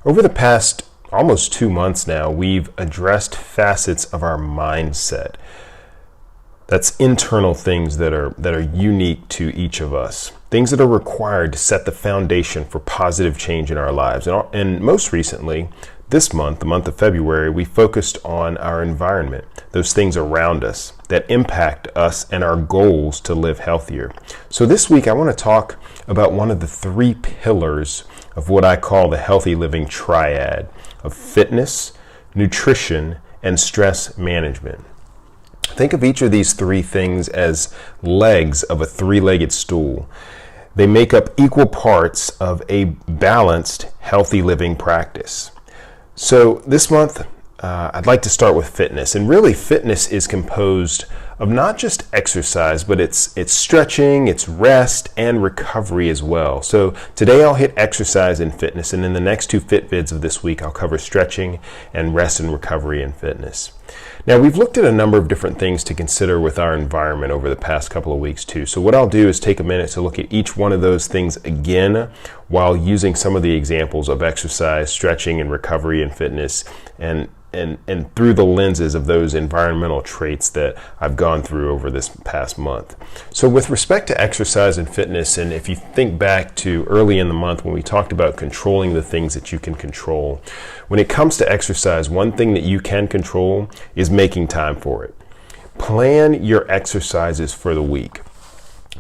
Over the past almost 2 months now, we've addressed facets of our mindset. That's internal things that are unique to each of us. Things that are required to set the foundation for positive change in our lives. And most recently, this month, the month of February, we focused on our environment, those things around us that impact us and our goals to live healthier. So this week, I want to talk about one of the 3 pillars of what I call the healthy living triad of fitness, nutrition, and stress management. Think of each of these 3 things as legs of a 3-legged stool. They make up equal parts of a balanced, healthy living practice. So this month, I'd like to start with fitness. And really, fitness is composed of not just exercise, but it's stretching, it's rest, and recovery as well. So today I'll hit exercise and fitness, and in the next 2 Fit Vids of this week, I'll cover stretching and rest and recovery and fitness. Now, we've looked at a number of different things to consider with our environment over the past couple of weeks too. So what I'll do is take a minute to look at each one of those things again while using some of the examples of exercise, stretching, and recovery and fitness, and through the lenses of those environmental traits that I've gone through over this past month. So with respect to exercise and fitness, and if you think back to early in the month when we talked about controlling the things that you can control, when it comes to exercise, one thing that you can control is making time for it. Plan your exercises for the week.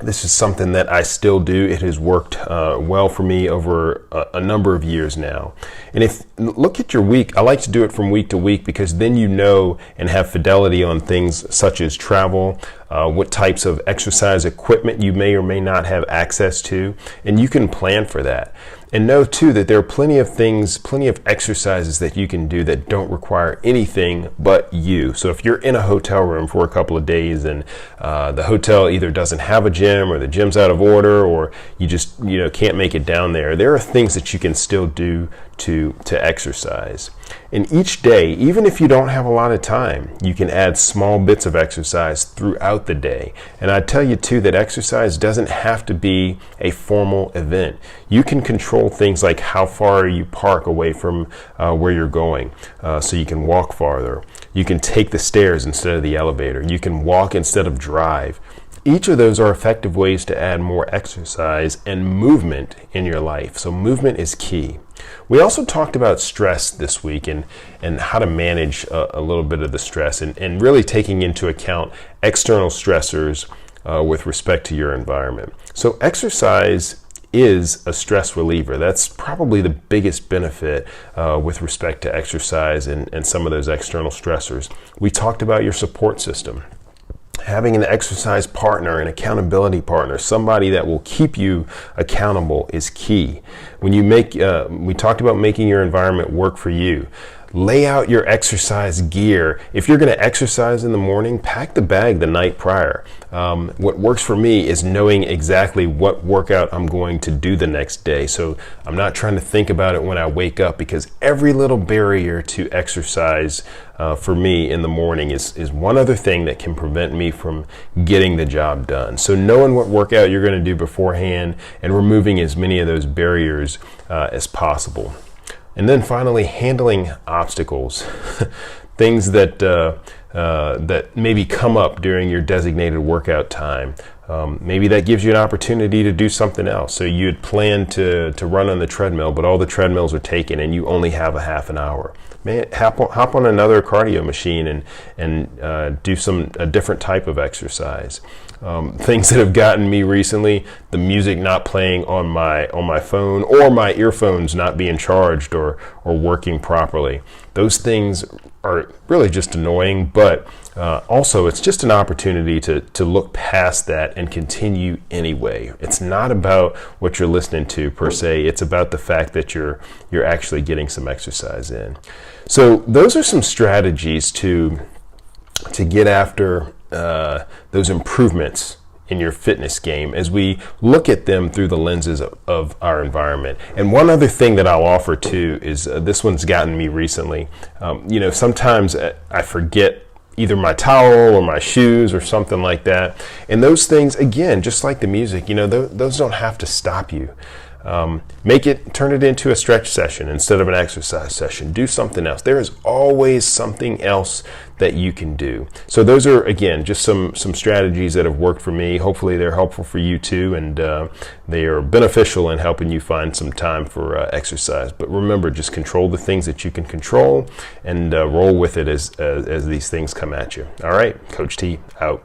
This is something that I still do. It has worked well for me over a number of years now. And if look at your week, I like to do it from week to week because then you know and have fidelity on things such as travel, what types of exercise equipment you may or may not have access to, and you can plan for that. And know too that there are plenty of exercises that you can do that don't require anything but you. So if you're in a hotel room for a couple of days and the hotel either doesn't have a gym or the gym's out of order or you just can't make it down there are things that you can still do to exercise. And each day, even if you don't have a lot of time, you can add small bits of exercise throughout the day. And I tell you too that exercise doesn't have to be a formal event. You can control things like how far you park away from where you're going, so you can walk farther. You can take the stairs instead of the elevator. You can walk instead of drive. Each of those are effective ways to add more exercise and movement in your life. So movement is key. We also talked about stress this week and how to manage a little bit of the stress and really taking into account external stressors with respect to your environment. So exercise is a stress reliever. That's probably the biggest benefit with respect to exercise and some of those external stressors. We talked about your support system. Having an exercise partner, an accountability partner, somebody that will keep you accountable is key. When you we talked about making your environment work for you. Lay out your exercise gear. If you're going to exercise in the morning, pack the bag the night prior. What works for me is knowing exactly what workout I'm going to do the next day. So I'm not trying to think about it when I wake up because every little barrier to exercise for me in the morning is one other thing that can prevent me from getting the job done. So knowing what workout you're going to do beforehand and removing as many of those barriers as possible. And then finally, handling obstacles, things that maybe come up during your designated workout time. Maybe that gives you an opportunity to do something else. So you had planned to run on the treadmill, but all the treadmills are taken and you only have a half an hour. Man, hop on another cardio machine and do a different type of exercise. Things that have gotten me recently, the music not playing on my phone or my earphones not being charged or working properly. Those things are really just annoying, but also it's just an opportunity to look past that and continue anyway. It's not about what you're listening to per se. It's about the fact that you're actually getting some exercise in. So those are some strategies to get after those improvements in your fitness game as we look at them through the lenses of our environment. And one other thing that I'll offer too is this one's gotten me recently. Sometimes I forget either my towel or my shoes or something like that. And those things, again, just like the music, those don't have to stop you. Turn it into a stretch session instead of an exercise session. Do something else. There is always something else that you can do. So those are, again, just some strategies that have worked for me. Hopefully they're helpful for you too, and they are beneficial in helping you find some time for exercise. But remember, just control the things that you can control and roll with it as these things come at you. All right, Coach T out.